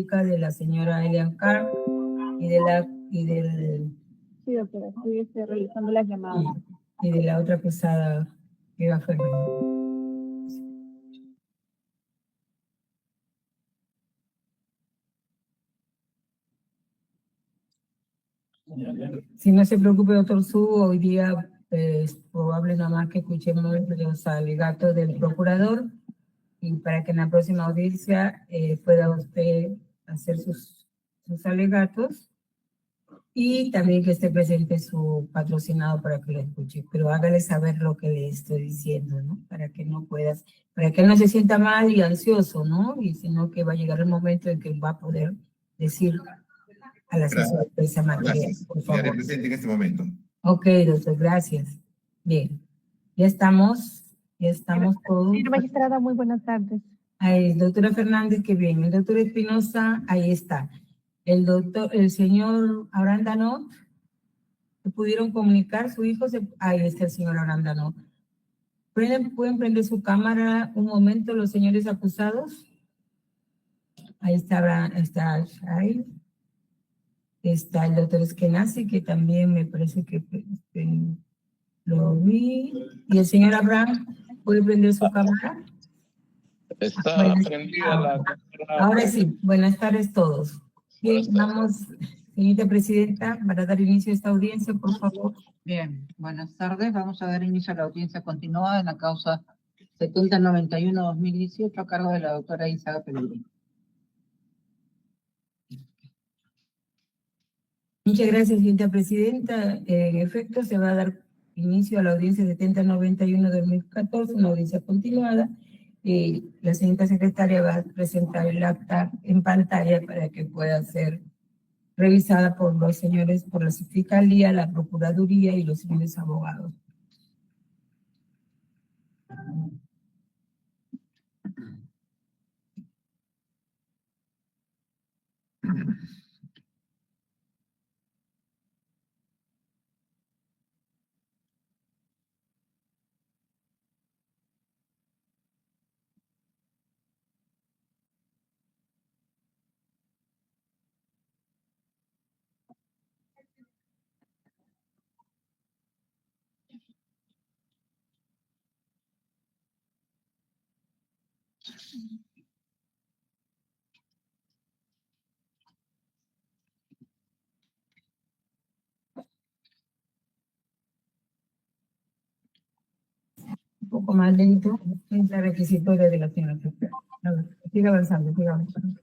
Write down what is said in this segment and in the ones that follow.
pública de la señora Elian Carr y del Sí, doctora, estoy realizando las llamadas. y de la otra acusada, Eva Fernández. Si no se preocupe, doctor Su, hoy día es probable nada más que escuchemos los alegatos del procurador y para que en la próxima audiencia pueda usted hacer sus alegatos y también que esté presente su patrocinado para que lo escuche, pero hágale saber lo que le estoy diciendo, ¿no? Para que él no se sienta mal y ansioso, ¿no? Y sino que va a llegar el momento en que va a poder decir a la sociedad de esa materia, Gracias. por favor. Estaré presente en este momento. Ok, doctor, gracias. Bien, ya estamos todos. Señora magistrada, muy buenas tardes. Ahí, doctora Fernández, qué bien. El doctor Espinosa, ahí está. El señor Arándano, ¿se pudieron comunicar? Su hijo, ahí está el señor Arándano. ¿Pueden prender su cámara un momento los señores acusados? Ahí está ahí. Está el doctor Eskenazi, que también me parece que lo vi. Y el señor Abraham, ¿puede prender su cámara? Está prendida la cámara. Ahora sí, buenas tardes todos. Bien, vamos, señorita presidenta, para dar inicio a esta audiencia, por favor. Bien, buenas tardes. Vamos a dar inicio a la audiencia continuada en la causa 7091-2018 a cargo de la doctora Isaga Pellegrini. Muchas gracias, señorita presidenta. En efecto, se va a dar inicio a la audiencia 7091-2014, una audiencia continuada. La señorita secretaria va a presentar el acta en pantalla para que pueda ser revisada por los señores, por la Fiscalía, la Procuraduría y los señores abogados. Un poco más lento, es la requisitoria de la señora secretaria. A ver, siga avanzando, siga avanzando.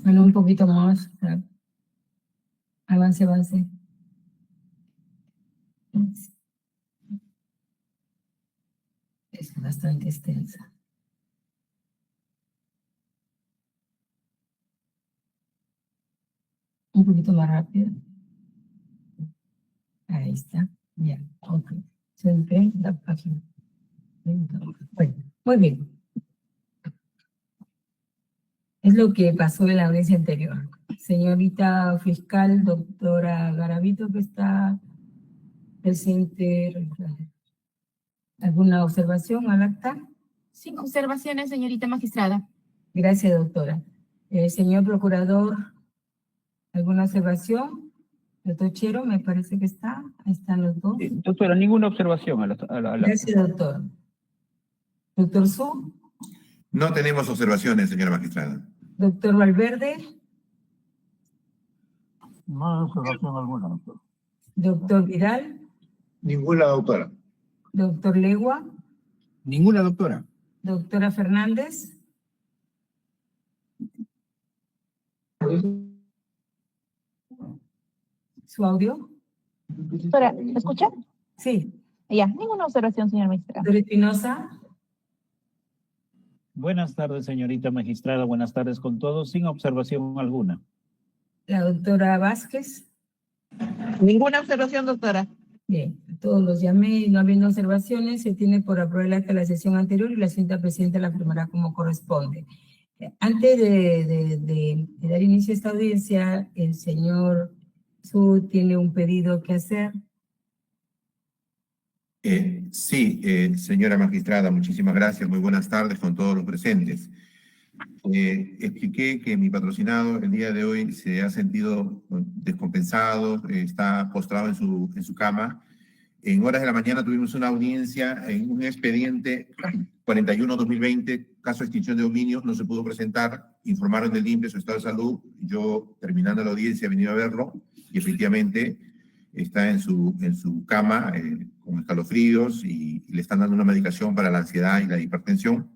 Bueno, un poquito más. Avance, avance. Es bastante extensa. Un poquito más rápido. Ahí está. Ya, ok. Siempre la página. Bueno, muy bien. Es lo que pasó en la audiencia anterior. Señorita fiscal, doctora Garavito, que está presente. ¿Alguna observación al acta? Sin observaciones, señorita magistrada. Gracias, doctora. Señor procurador, ¿alguna observación? Doctor Chero, me parece que está. Ahí están los dos. Doctora, ninguna observación a la... Gracias, doctor. Doctor Su. No tenemos observaciones, señora magistrada. Doctor Valverde. No hay observación alguna, doctor. Doctor Vidal. Ninguna, doctora. Doctor Legua. Ninguna, doctora. Doctora Fernández. ¿Su audio? Doctora, ¿me escucha? Sí. Ya, ninguna observación, señora magistrada. Doctor Espinosa. Buenas tardes, señorita magistrada. Buenas tardes con todos, sin observación alguna. La doctora Vázquez. Ninguna observación, doctora. Bien, todos los llamé y no habiendo observaciones, se tiene por aprobar el acta de la sesión anterior y la señora presidenta la firmará como corresponde. Antes de dar inicio a esta audiencia, el señor Su tiene un pedido que hacer. Sí, señora magistrada, muchísimas gracias. Muy buenas tardes con todos los presentes. Expliqué que mi patrocinado el día de hoy se ha sentido descompensado, está postrado en su cama. En horas de la mañana tuvimos una audiencia en un expediente 41-2020, caso de extinción de dominio, no se pudo presentar, informaron del INPE su estado de salud, yo terminando la audiencia he venido a verlo y efectivamente está en su cama con escalofríos y le están dando una medicación para la ansiedad y la hipertensión.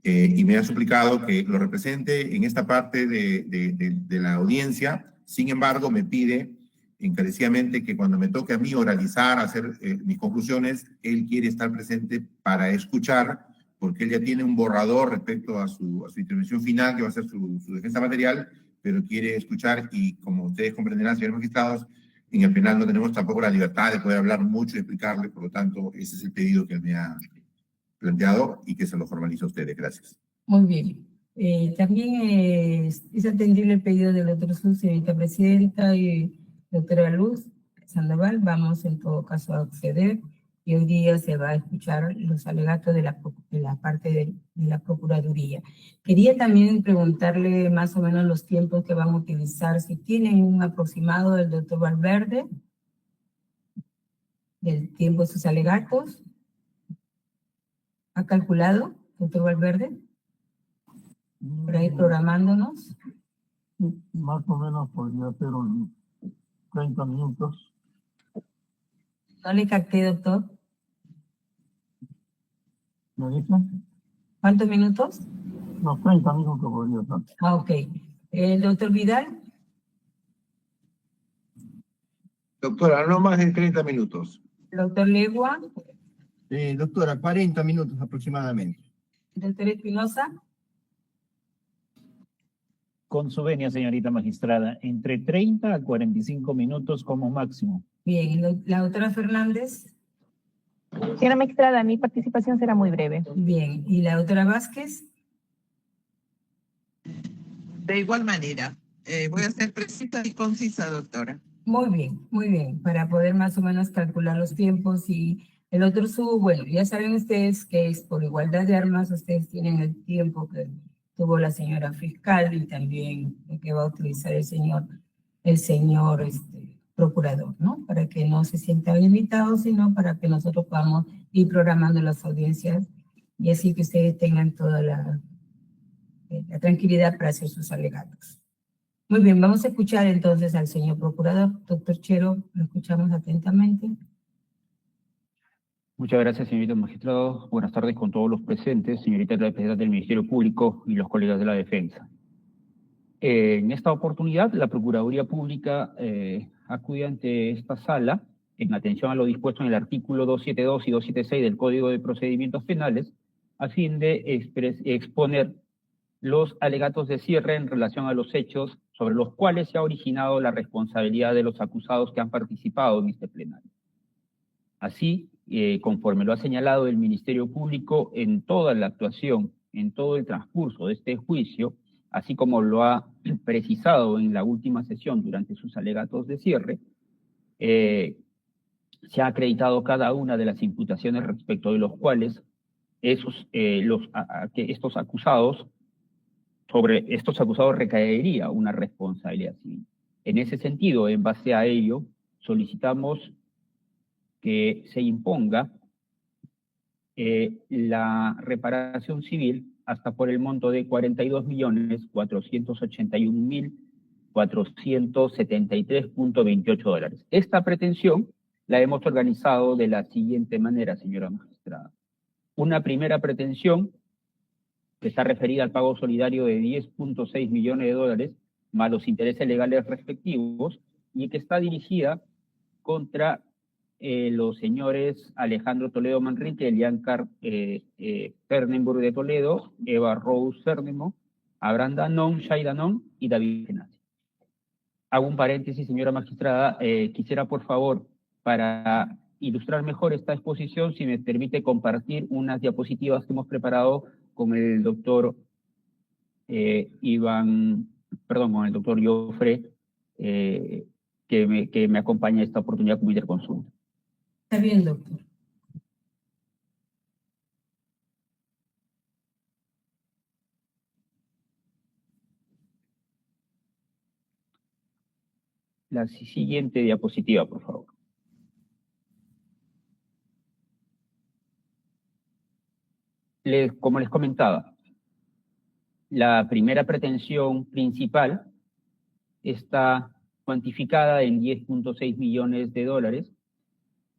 Y me ha suplicado que lo represente en esta parte de la audiencia. Sin embargo, me pide encarecidamente que cuando me toque a mí oralizar, hacer mis conclusiones, él quiere estar presente para escuchar, porque él ya tiene un borrador respecto a su intervención final, que va a ser su defensa material, pero quiere escuchar y, como ustedes comprenderán, señores magistrados, en el penal no tenemos tampoco la libertad de poder hablar mucho y explicarle, por lo tanto, ese es el pedido que me ha planteado y que se lo formaliza a ustedes. Gracias. Muy bien. También es atendible el pedido del doctor Sus, señorita presidenta, y doctora Luz Sandoval. Vamos en todo caso a acceder. y hoy día se va a escuchar los alegatos de la parte de la Procuraduría. Quería también preguntarle más o menos los tiempos que van a utilizar, si tienen un aproximado del doctor Valverde, del tiempo de sus alegatos. ¿Ha calculado, doctor Valverde? Por ahí programándonos. Más o menos podría ser un 30 minutos. No le capté, doctor. ¿Me dicen? ¿Cuántos minutos? Los 30 minutos podría ser. Ah, ok. ¿El doctor Vidal? Doctora, no más de 30 minutos. ¿Doctor Legua? Doctora, 40 minutos aproximadamente. ¿Doctor Espinosa? Con su venia, señorita magistrada, entre 30 a 45 minutos como máximo. Bien. ¿La doctora Fernández? Señora magistrada, mi participación será muy breve. Bien. ¿Y la doctora Vázquez? De igual manera, voy a ser precisa y concisa, doctora. Muy bien, para poder más o menos calcular los tiempos. Y el otro bueno, ya saben ustedes que es por igualdad de armas, ustedes tienen el tiempo que tuvo la señora fiscal y también el que va a utilizar el señor procurador, ¿no? Para que no se sientan limitados, sino para que nosotros podamos ir programando las audiencias y así que ustedes tengan toda la tranquilidad para hacer sus alegatos. Muy bien, vamos a escuchar entonces al señor procurador. Doctor Chero, lo escuchamos atentamente. Muchas gracias, señorita magistrado. Buenas tardes con todos los presentes, señorita representante del Ministerio Público y los colegas de la defensa. En esta oportunidad, la Procuraduría Pública acude ante esta sala en atención a lo dispuesto en el artículo 272 y 276 del Código de Procedimientos Penales, a fin de exponer los alegatos de cierre en relación a los hechos sobre los cuales se ha originado la responsabilidad de los acusados que han participado en este plenario. Así, conforme lo ha señalado el Ministerio Público en toda la actuación, en todo el transcurso de este juicio, así como lo ha precisado en la última sesión durante sus alegatos de cierre, se ha acreditado cada una de las imputaciones respecto de los cuales sobre estos acusados recaería una responsabilidad civil. En ese sentido, en base a ello, solicitamos que se imponga la reparación civil hasta por el monto de 42.481.473.28 dólares. Esta pretensión la hemos organizado de la siguiente manera, señora magistrada. Una primera pretensión que está referida al pago solidario de 10.6 millones de dólares más los intereses legales respectivos y que está dirigida contra los señores Alejandro Toledo Manrique, Eliancar Fernenburg de Toledo, Eva Rose Fernemo, Abraham Danon, Shai Danon y David Genasi. Hago un paréntesis, señora magistrada. Quisiera, por favor, para ilustrar mejor esta exposición, si me permite compartir unas diapositivas que hemos preparado con el doctor con el doctor Joffre, que me acompaña en esta oportunidad como interconsulta. Está bien, doctor. La siguiente diapositiva, por favor. Como les comentaba, la primera pretensión principal está cuantificada en 10.6 millones de dólares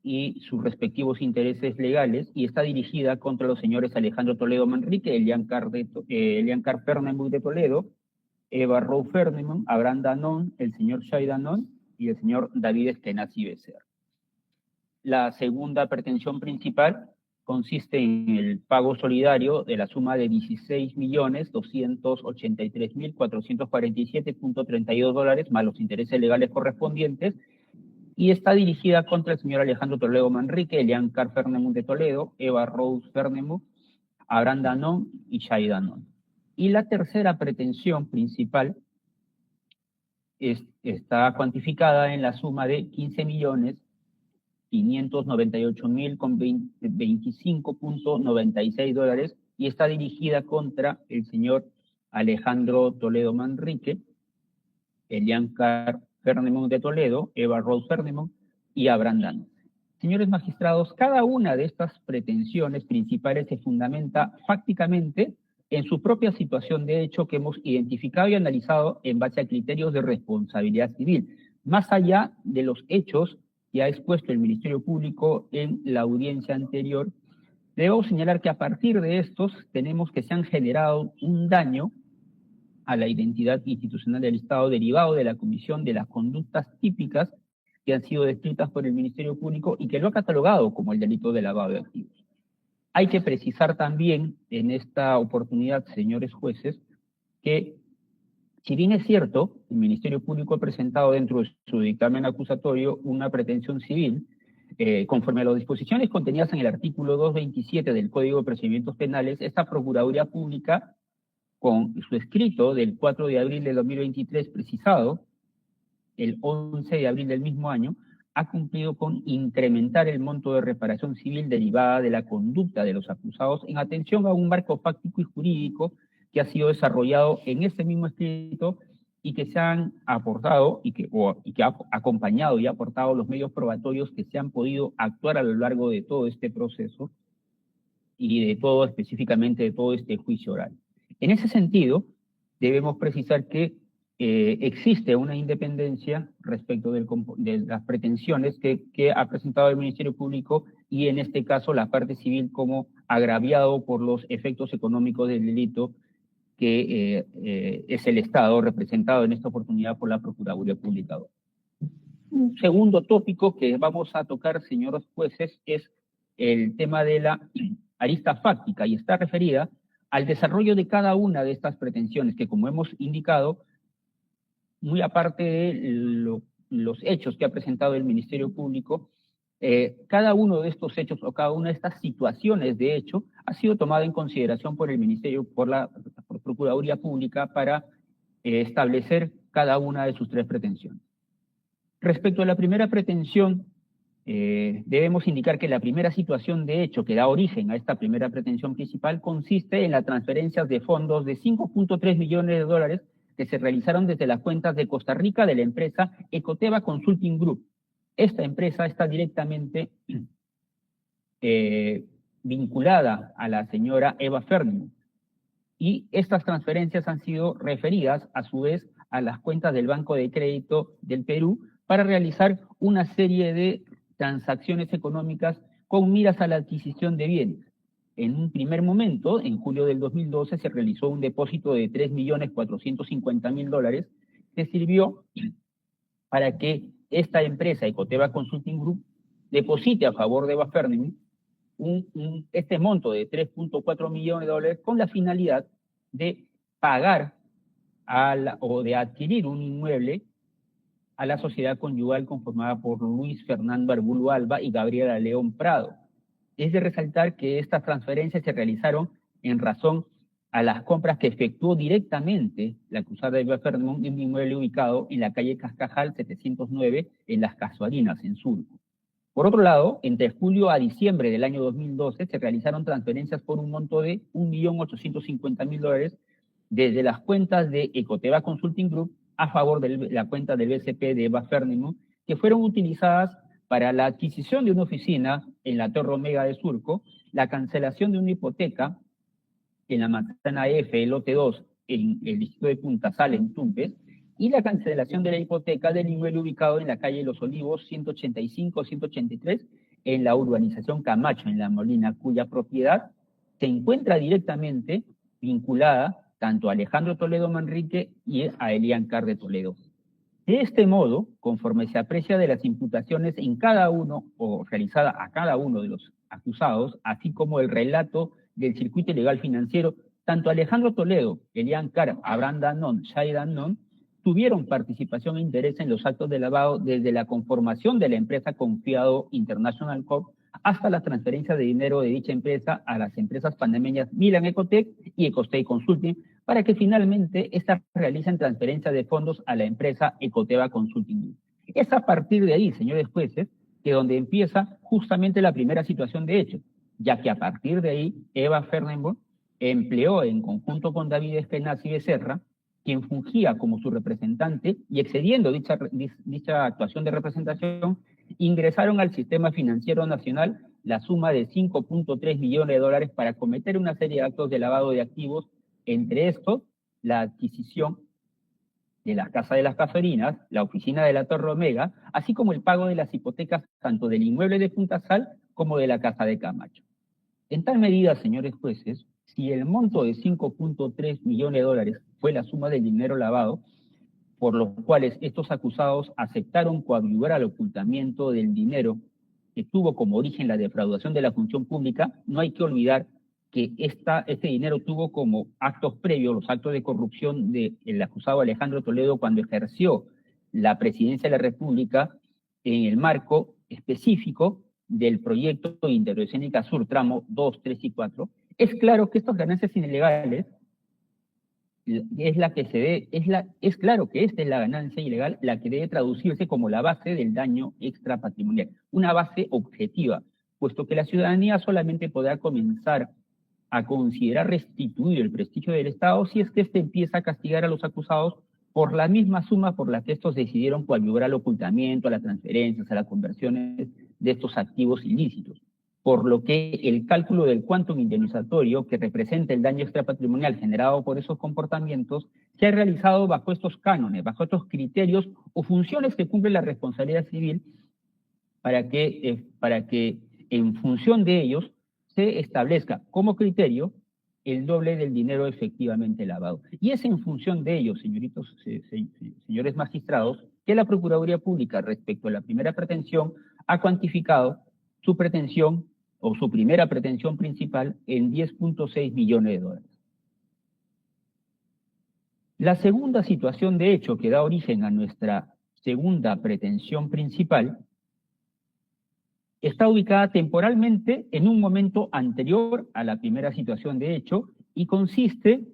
y sus respectivos intereses legales, y está dirigida contra los señores Alejandro Toledo Manrique, Eliancar Fernenburg de Toledo, Eva Rose Fernemo, Abraham Danon, el señor Shai Danon y el señor David Eskenazi Becerra. La segunda pretensión principal consiste en el pago solidario de la suma de 16.283.447.32 dólares más los intereses legales correspondientes, y está dirigida contra el señor Alejandro Toledo Manrique, Eliancar Fernenburg de Toledo, Eva Rose Fernemo, Abraham Danon y Shai Danon. Y la tercera pretensión principal está cuantificada en la suma de $598.025.96 y está dirigida contra el señor Alejandro Toledo Manrique, Elian Carr Ferdinand de Toledo, Eva Rose Ferdinand y Abraham Danon. Señores magistrados, cada una de estas pretensiones principales se fundamenta fácticamente en su propia situación de hecho que hemos identificado y analizado en base a criterios de responsabilidad civil, más allá de los hechos que ha expuesto el Ministerio Público en la audiencia anterior. Debo señalar que a partir de estos tenemos que se han generado un daño a la identidad institucional del Estado derivado de la comisión de las conductas típicas que han sido descritas por el Ministerio Público y que lo ha catalogado como el delito de lavado de activos. Hay que precisar también en esta oportunidad, señores jueces, que si bien es cierto, el Ministerio Público ha presentado dentro de su dictamen acusatorio una pretensión civil, conforme a las disposiciones contenidas en el artículo 227 del Código de Procedimientos Penales, esta Procuraduría Pública, con su escrito del 4 de abril de 2023 precisado, el 11 de abril del mismo año, ha cumplido con incrementar el monto de reparación civil derivada de la conducta de los acusados en atención a un marco fáctico y jurídico que ha sido desarrollado en este mismo escrito y que se han aportado y que ha acompañado y aportado los medios probatorios que se han podido actuar a lo largo de todo este proceso y de todo, específicamente de todo este juicio oral. En ese sentido, debemos precisar que existe una independencia respecto de las pretensiones que ha presentado el Ministerio Público y en este caso la parte civil como agraviado por los efectos económicos del delito que es el Estado representado en esta oportunidad por la Procuraduría Pública. Un segundo tópico que vamos a tocar, señores jueces, es el tema de la arista fáctica y está referida al desarrollo de cada una de estas pretensiones que, como hemos indicado, muy aparte de los hechos que ha presentado el Ministerio Público, cada uno de estos hechos o cada una de estas situaciones de hecho ha sido tomada en consideración por el Ministerio, por la Procuraduría Pública para establecer cada una de sus tres pretensiones. Respecto a la primera pretensión, debemos indicar que la primera situación de hecho que da origen a esta primera pretensión principal consiste en las transferencias de fondos de 5.3 millones de dólares que se realizaron desde las cuentas de Costa Rica de la empresa Ecoteva Consulting Group. Esta empresa está directamente vinculada a la señora Eva Ferdinand y estas transferencias han sido referidas a su vez a las cuentas del Banco de Crédito del Perú para realizar una serie de transacciones económicas con miras a la adquisición de bienes. En un primer momento, en julio del 2012, se realizó un depósito de $3.450.000 que sirvió para que esta empresa, Ecoteva Consulting Group, deposite a favor de Eva Ferdinand este monto de $3.4 millones con la finalidad de pagar o de adquirir un inmueble a la sociedad conyugal conformada por Luis Fernando Arbulo Alba y Gabriela León Prado. Es de resaltar que estas transferencias se realizaron en razón a las compras que efectuó directamente la acusada Eva Ferdinand en un inmueble ubicado en la calle Cascajal 709 en Las Casuarinas, en Surco. Por otro lado, entre julio a diciembre del año 2012 se realizaron transferencias por un monto de $1.850.000 desde las cuentas de Ecoteva Consulting Group a favor de la cuenta del BCP de Eva Ferdinand, que fueron utilizadas para la adquisición de una oficina en la Torre Omega de Surco, la cancelación de una hipoteca en la Manzana F, el lote 2, en el distrito de Punta Sal, en Tumbes, y la cancelación de la hipoteca del inmueble ubicado en la calle Los Olivos 185-183, en la urbanización Camacho, en La Molina, cuya propiedad se encuentra directamente vinculada tanto a Alejandro Toledo Manrique y a Elian Carr de Toledo. De este modo, conforme se aprecia de las imputaciones en cada uno o realizada a cada uno de los acusados, así como el relato del circuito ilegal financiero, tanto Alejandro Toledo, Elian Carr, Abraham Danon, Shai Danon, tuvieron participación e interés en los actos de lavado desde la conformación de la empresa Confiado International Corp hasta la transferencia de dinero de dicha empresa a las empresas panameñas Milan Ecotec y Ecostay Consulting, para que finalmente éstas realicen transferencia de fondos a la empresa Ecoteva Consulting. Es a partir de ahí, señores jueces, que donde empieza justamente la primera situación de hecho, ya que a partir de ahí Eva Fernenborn empleó en conjunto con David Eskenazi Becerra, quien fungía como su representante y excediendo dicha actuación de representación, ingresaron al sistema financiero nacional la suma de 5.3 millones de dólares para cometer una serie de actos de lavado de activos, entre estos la adquisición de la Casa de las Casorinas, la oficina de la Torre Omega, así como el pago de las hipotecas tanto del inmueble de Punta Sal como de la Casa de Camacho. En tal medida, señores jueces, si el monto de 5.3 millones de dólares fue la suma del dinero lavado, por los cuales estos acusados aceptaron coadyuvar al ocultamiento del dinero que tuvo como origen la defraudación de la función pública, no hay que olvidar que este dinero tuvo como actos previos los actos de corrupción del acusado Alejandro Toledo cuando ejerció la presidencia de la República en el marco específico del proyecto Interoceánica Sur, tramo 2, 3 y 4. Es claro que estas ganancias ilegales es claro que esta es la ganancia ilegal la que debe traducirse como la base del daño extrapatrimonial, una base objetiva, puesto que la ciudadanía solamente podrá comenzar a considerar restituido el prestigio del Estado si es que éste empieza a castigar a los acusados por la misma suma por la que estos decidieron coadyuvar al ocultamiento, a las transferencias, a las conversiones de estos activos ilícitos. Por lo que el cálculo del quantum indemnizatorio que representa el daño extrapatrimonial generado por esos comportamientos se ha realizado bajo estos cánones, bajo estos criterios o funciones que cumple la responsabilidad civil para que en función de ellos se establezca como criterio el doble del dinero efectivamente lavado. Y es en función de ellos, señores magistrados, que la Procuraduría Pública respecto a la primera pretensión ha cuantificado su pretensión o su primera pretensión principal en 10.6 millones de dólares. La segunda situación de hecho que da origen a nuestra segunda pretensión principal está ubicada temporalmente en un momento anterior a la primera situación de hecho y consiste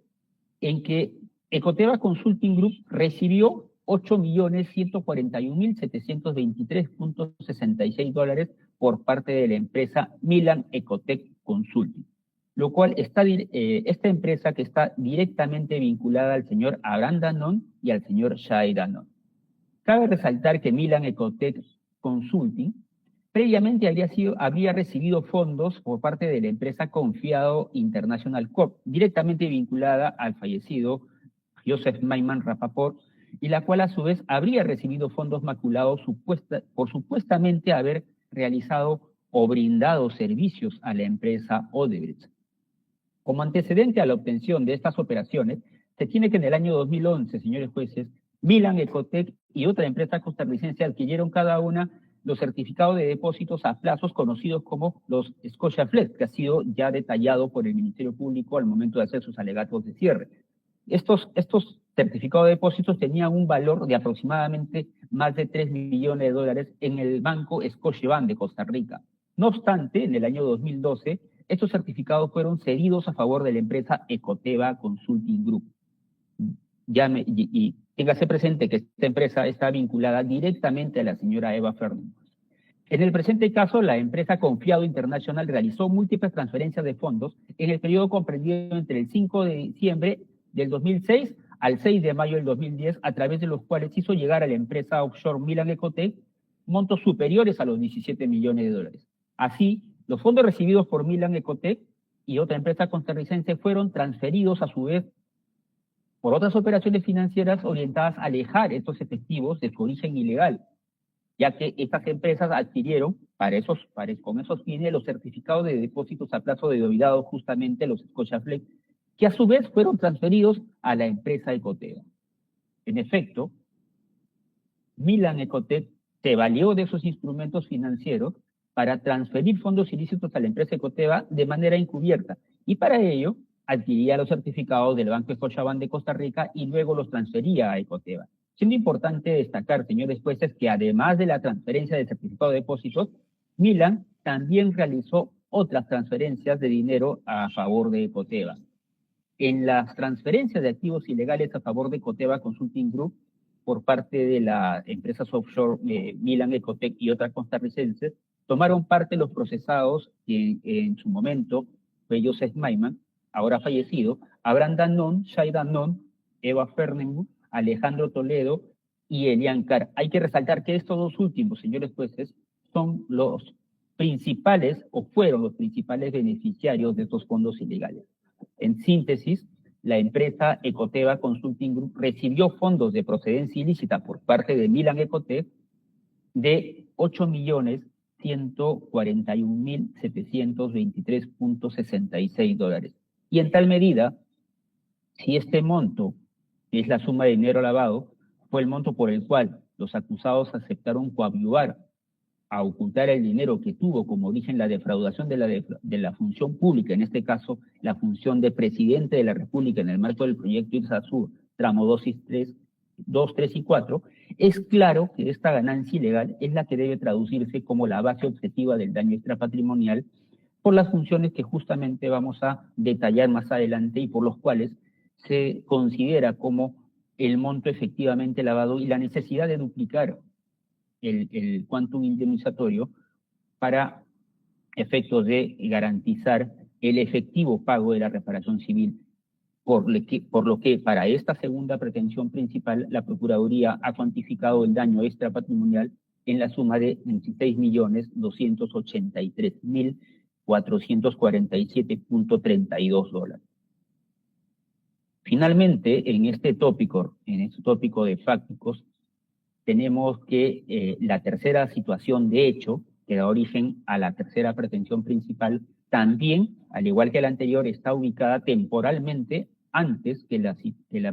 en que Ecoteva Consulting Group recibió 8.141.723.66 dólares por parte de la empresa Milan Ecotech Consulting, lo cual esta empresa que está directamente vinculada al señor Abraham Danón y al señor Shai Danón. Cabe resaltar que Milan Ecotech Consulting previamente habría recibido fondos por parte de la empresa Confiado International Corp, directamente vinculada al fallecido Joseph Mayman Rapaport, y la cual a su vez habría recibido fondos maculados por supuestamente haber realizado o brindado servicios a la empresa Odebrecht. Como antecedente a la obtención de estas operaciones, se tiene que en el año 2011, señores jueces, Milan Ecotech y otra empresa costarricense adquirieron cada una los certificados de depósitos a plazos conocidos como los Scotia Flex, que ha sido ya detallado por el Ministerio Público al momento de hacer sus alegatos de cierre. Estos certificados de depósitos tenían un valor de aproximadamente más de 3 millones de dólares en el banco Scotiabank de Costa Rica. No obstante, en el año 2012, estos certificados fueron cedidos a favor de la empresa Ecoteva Consulting Group. Y téngase presente que esta empresa está vinculada directamente a la señora Eva Fernandes. En el presente caso, la empresa Confiado International realizó múltiples transferencias de fondos en el periodo comprendido entre el 5 de diciembre del 2006 al 6 de mayo del 2010, a través de los cuales hizo llegar a la empresa offshore Milan Ecotech montos superiores a los 17 millones de dólares. Así, los fondos recibidos por Milan Ecotech y otra empresa costarricense fueron transferidos a su vez por otras operaciones financieras orientadas a alejar estos efectivos de su origen ilegal, ya que estas empresas adquirieron con esos fines los certificados de depósitos a plazo denominados justamente los Scotiaflex, que a su vez fueron transferidos a la empresa Ecoteva. En efecto, Milan Ecotech se valió de esos instrumentos financieros para transferir fondos ilícitos a la empresa Ecoteva de manera encubierta, y para ello adquiría los certificados del Banco Scotiabank de Costa Rica y luego los transfería a Ecoteva. Siendo importante destacar, señores jueces, que además de la transferencia de certificado de depósitos, Milan también realizó otras transferencias de dinero a favor de Ecoteva. En las transferencias de activos ilegales a favor de Ecoteva Consulting Group, por parte de las empresas offshore Milan Ecotech y otras costarricenses, tomaron parte los procesados que en su momento fue Joseph Maiman, ahora fallecido, Abraham Danone, Shai Danone, Eva Fernenberg, Alejandro Toledo y Elian Carr. Hay que resaltar que estos dos últimos, señores jueces, son los principales o fueron los principales beneficiarios de estos fondos ilegales. En síntesis, la empresa Ecoteva Consulting Group recibió fondos de procedencia ilícita por parte de Milan Ecotech de $8.141.723.66. Y en tal medida, si este monto, que es la suma de dinero lavado, fue el monto por el cual los acusados aceptaron coadyuvar a ocultar el dinero que tuvo como origen la defraudación de la función pública, en este caso la función de presidente de la República en el marco del proyecto IRSASUR, tramo 2, 3 y 4, es claro que esta ganancia ilegal es la que debe traducirse como la base objetiva del daño extrapatrimonial por las funciones que justamente vamos a detallar más adelante y por los cuales se considera como el monto efectivamente lavado y la necesidad de duplicar el quantum indemnizatorio para efectos de garantizar el efectivo pago de la reparación civil, por lo que para esta segunda pretensión principal la Procuraduría ha cuantificado el daño extrapatrimonial en la suma de $26.283.447.32. Finalmente, en este tópico de fácticos, tenemos que la tercera situación de hecho, que da origen a la tercera pretensión principal, también, al igual que la anterior, está ubicada temporalmente antes que la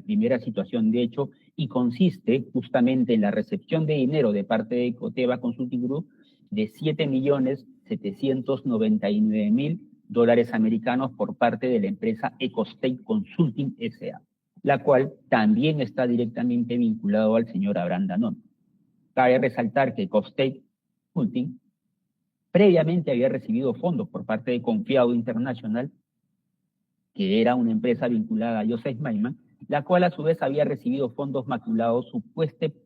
primera situación de hecho y consiste justamente en la recepción de dinero de parte de Ecoteva Consulting Group de $7.799.000 americanos por parte de la empresa Ecostate Consulting S.A., la cual también está directamente vinculado al señor Abraham Danone. Cabe resaltar que Ecostate Consulting previamente había recibido fondos por parte de Confiado International, que era una empresa vinculada a Joseph Maiman, la cual a su vez había recibido fondos maculados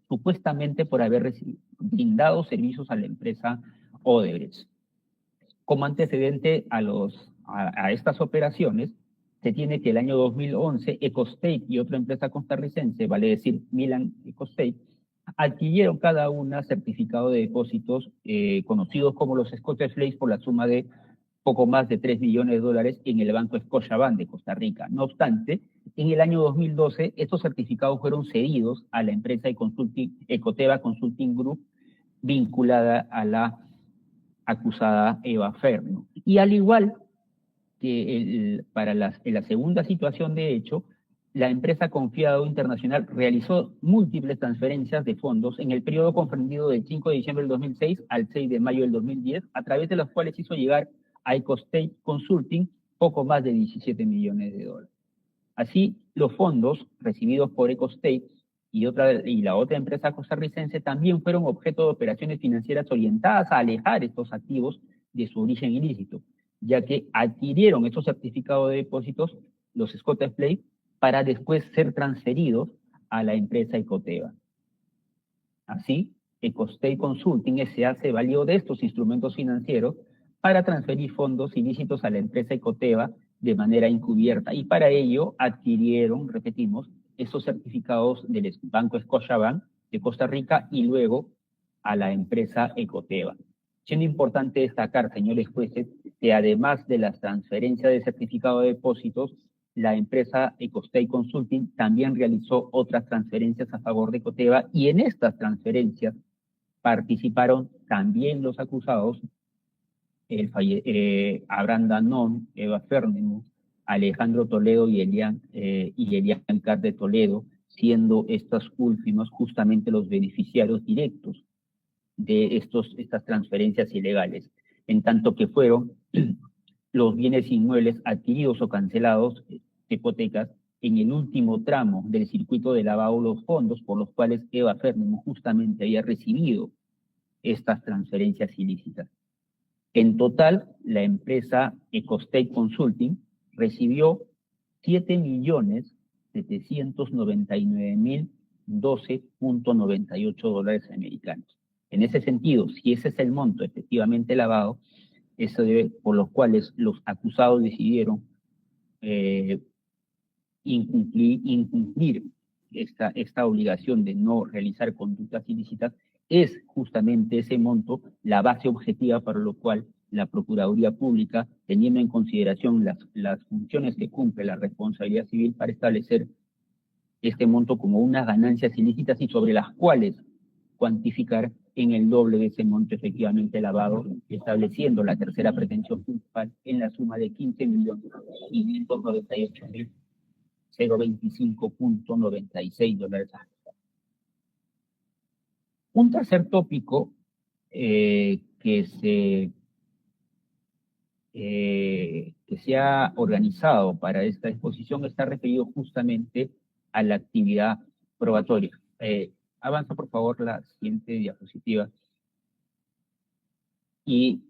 supuestamente por haber brindado servicios a la empresa Odebrecht. Como antecedente a estas operaciones, se tiene que el año 2011 Ecostate y otra empresa costarricense, vale decir Milan Ecostate, adquirieron cada una certificado de depósitos conocidos como los Scottish Flakes por la suma de poco más de $3 millones en el Banco Scotiabank de Costa Rica. No obstante, en el año 2012 estos certificados fueron cedidos a la empresa Ecoteva Consulting Group vinculada a la acusada Eva Ferno. Y al igual que en la segunda situación de hecho, la empresa Confiado Internacional realizó múltiples transferencias de fondos en el periodo comprendido del 5 de diciembre del 2006 al 6 de mayo del 2010, a través de los cuales hizo llegar a Ecostate Consulting poco más de $17 millones. Así, los fondos recibidos por Ecostate y la otra empresa costarricense también fueron objeto de operaciones financieras orientadas a alejar estos activos de su origen ilícito, ya que adquirieron estos certificados de depósitos, los Scottish Flakes, para después ser transferidos a la empresa Ecoteva. Así, Ecostate Consulting S.A. se valió de estos instrumentos financieros para transferir fondos ilícitos a la empresa Ecoteva de manera encubierta, y para ello adquirieron, repetimos, estos certificados del Banco Scotiabank de Costa Rica y luego a la empresa Ecoteva. Siendo importante destacar, señores jueces, que además de las transferencias de certificado de depósitos, la empresa Ecostate Consulting también realizó otras transferencias a favor de Ecoteva, y en estas transferencias participaron también los acusados, Abraham Danone, Eva Fernenberg, Alejandro Toledo y Elian Carr de Toledo, siendo estos últimos justamente los beneficiarios directos de estas transferencias ilegales, en tanto que fueron los bienes inmuebles adquiridos o cancelados, hipotecas, en el último tramo del circuito de lavado de los fondos por los cuales Eva Fernenberg justamente había recibido estas transferencias ilícitas. En total, la empresa Ecostate Consulting recibió $7.799.000 12.98 dólares americanos. En ese sentido, si ese es el monto efectivamente lavado, eso debe, por los cuales los acusados decidieron incumplir esta obligación de no realizar conductas ilícitas, es justamente ese monto la base objetiva para lo cual la Procuraduría Pública, teniendo en consideración las funciones que cumple la responsabilidad civil para establecer este monto como unas ganancias ilícitas y sobre las cuales cuantificar en el doble de ese monto efectivamente lavado, estableciendo la tercera pretensión principal en la suma de 15.598.025.96 dólares. Un tercer tópico que se ha organizado para esta exposición está referido justamente a la actividad probatoria. Avanza, por favor, la siguiente diapositiva. Y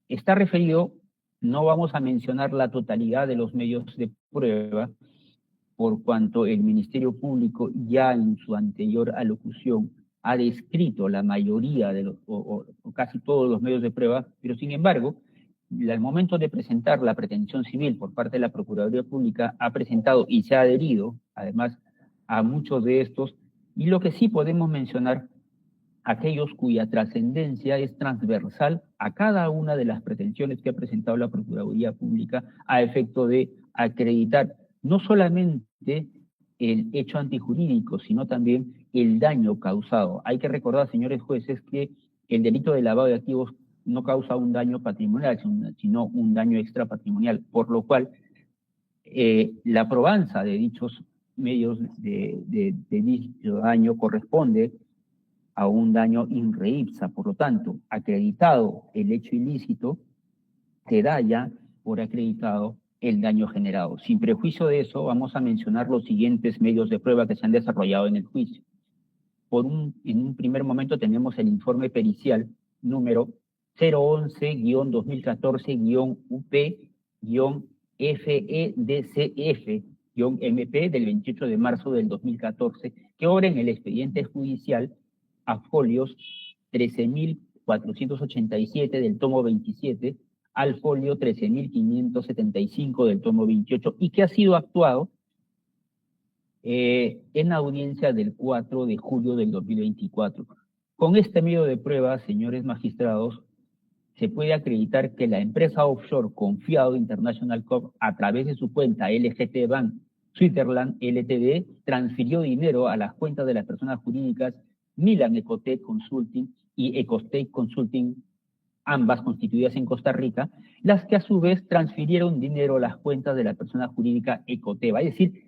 está referido, no vamos a mencionar la totalidad de los medios de prueba, por cuanto el Ministerio Público ya en su anterior alocución ha descrito la mayoría de los, o casi todos los medios de prueba, pero sin embargo, al momento de presentar la pretensión civil por parte de la Procuraduría Pública, ha presentado y se ha adherido, además, a muchos de estos, y lo que sí podemos mencionar, aquellos cuya trascendencia es transversal a cada una de las pretensiones que ha presentado la Procuraduría Pública a efecto de acreditar no solamente el hecho antijurídico, sino también el daño causado. Hay que recordar, señores jueces, que el delito de lavado de activos no causa un daño patrimonial, sino un daño extrapatrimonial, por lo cual la probanza de dichos medios de dicho daño corresponde a un daño in re ipsa. Por lo tanto, acreditado el hecho ilícito, se da ya por acreditado el daño generado. Sin prejuicio de eso, vamos a mencionar los siguientes medios de prueba que se han desarrollado en el juicio. En un primer momento tenemos el informe pericial número 011-2014-UP-FEDCF-MP del 28 de marzo del 2014, que obra en el expediente judicial a folios 13.487 del tomo 27 al folio 13.575 del tomo 28 y que ha sido actuado en audiencia del 4 de julio del 2024. Con este medio de prueba, señores magistrados, se puede acreditar que la empresa offshore Confiado International Corp, a través de su cuenta LGT Bank Switzerland Ltd, transfirió dinero a las cuentas de las personas jurídicas Milan Ecotech Consulting y Ecostech Consulting, ambas constituidas en Costa Rica, las que a su vez transfirieron dinero a las cuentas de la persona jurídica Ecoteva. Es decir,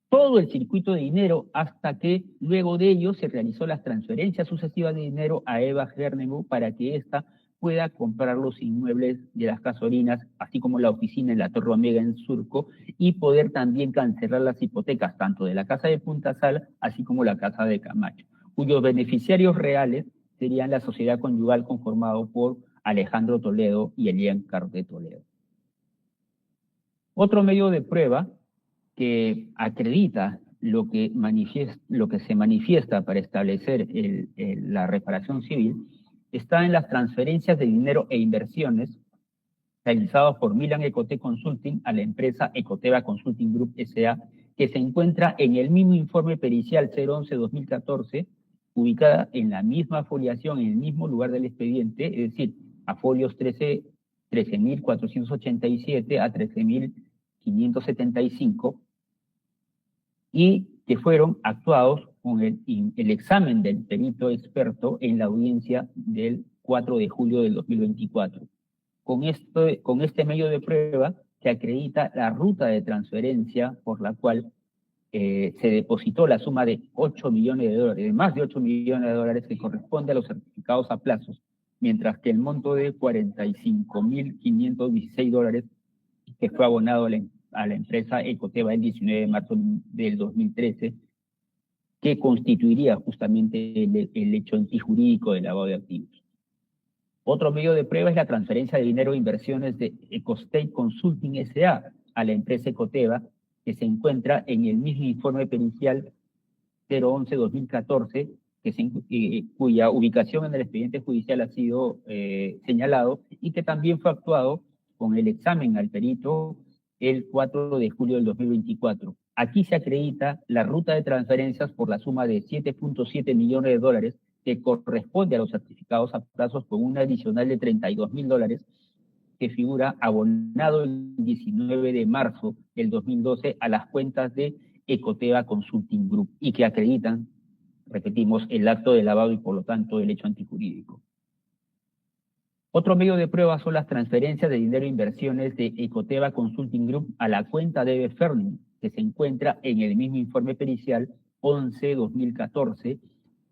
todo el circuito de dinero hasta que luego de ello se realizó las transferencias sucesivas de dinero a Eva Gernemu para que ésta pueda comprar los inmuebles de las Casorinas, así como la oficina en la Torre Omega en Surco, y poder también cancelar las hipotecas tanto de la Casa de Punta Sal, así como la Casa de Camacho, cuyos beneficiarios reales serían la sociedad conyugal conformado por Alejandro Toledo y Elian Carde Toledo. Otro medio de prueba que acredita lo que se manifiesta para establecer la reparación civil está en las transferencias de dinero e inversiones realizadas por Milan Ecotech Consulting a la empresa Ecoteva Consulting Group S.A., que se encuentra en el mismo informe pericial 011-2014, ubicada en la misma foliación, en el mismo lugar del expediente, es decir, a folios 13.487 a 13.575, y que fueron actuados con el examen del perito experto en la audiencia del 4 de julio del 2024. Con este medio de prueba se acredita la ruta de transferencia por la cual se depositó la suma de 8 millones de dólares, de más de 8 millones de dólares que corresponde a los certificados a plazos, mientras que el monto de 45.516 dólares que fue abonado a la empresa Ecoteva el 19 de marzo del 2013, que constituiría justamente el hecho antijurídico del lavado de activos. Otro medio de prueba es la transferencia de dinero e inversiones de Ecostech Consulting S.A. a la empresa Ecoteva, que se encuentra en el mismo informe pericial 011-2014, cuya ubicación en el expediente judicial ha sido señalado y que también fue actuado con el examen al perito el 4 de julio del 2024. Aquí se acredita la ruta de transferencias por la suma de 7.7 millones de dólares que corresponde a los certificados a plazos con un adicional de $32.000 que figura abonado el 19 de marzo del 2012 a las cuentas de Ecoteva Consulting Group y que acreditan, repetimos, el acto de lavado y por lo tanto el hecho antijurídico. Otro medio de prueba son las transferencias de dinero e inversiones de Ecoteva Consulting Group a la cuenta de Ferning, que se encuentra en el mismo informe pericial 11-2014,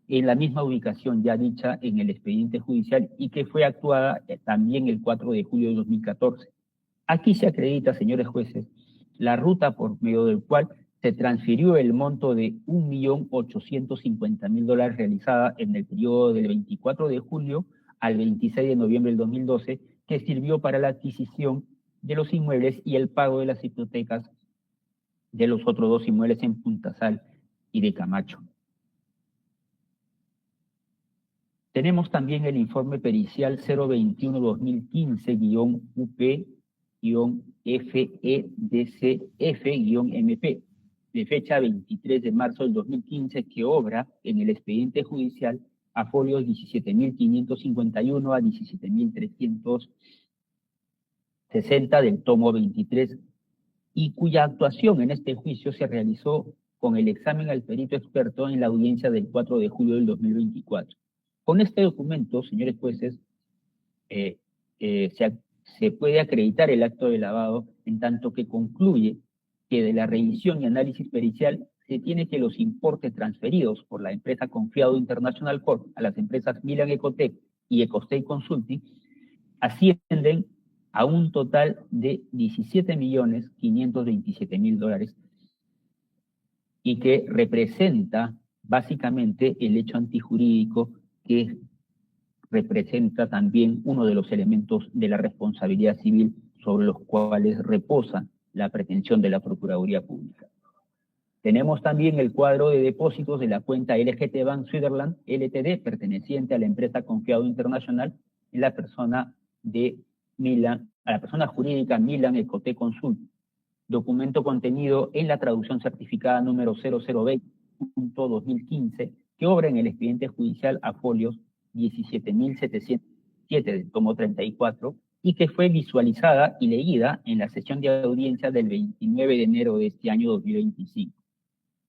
en la misma ubicación ya dicha en el expediente judicial y que fue actuada también el 4 de julio de 2014. Aquí se acredita, señores jueces, la ruta por medio del cual se transfirió el monto de $1.850.000 realizada en el periodo del 24 de julio al 26 de noviembre del 2012, que sirvió para la adquisición de los inmuebles y el pago de las hipotecas de los otros dos inmuebles en Puntasal y de Camacho. Tenemos también el informe pericial 021-2015-UP-FEDCF-MP de fecha 23 de marzo del 2015 que obra en el expediente judicial a folios 17.551 a 17.360 del tomo 23 y cuya actuación en este juicio se realizó con el examen al perito experto en la audiencia del 4 de julio del 2024. Con este documento, señores jueces, se puede acreditar el acto de lavado en tanto que concluye que de la revisión y análisis pericial se tiene que los importes transferidos por la empresa Confiado International Corp a las empresas Milan Ecotec y Ecostate Consulting ascienden a un total de $17.527.000 y que representa básicamente el hecho antijurídico que representa también uno de los elementos de la responsabilidad civil sobre los cuales reposa la pretensión de la Procuraduría Pública. Tenemos también el cuadro de depósitos de la cuenta LGT Bank Switzerland LTD, perteneciente a la empresa Confiado Internacional, en la persona de Milan, a la persona jurídica Milan Ecotec Consult, documento contenido en la traducción certificada número 0020.2015, que obra en el expediente judicial a folios 17.707 del tomo 34, y que fue visualizada y leída en la sesión de audiencia del 29 de enero de este año 2025.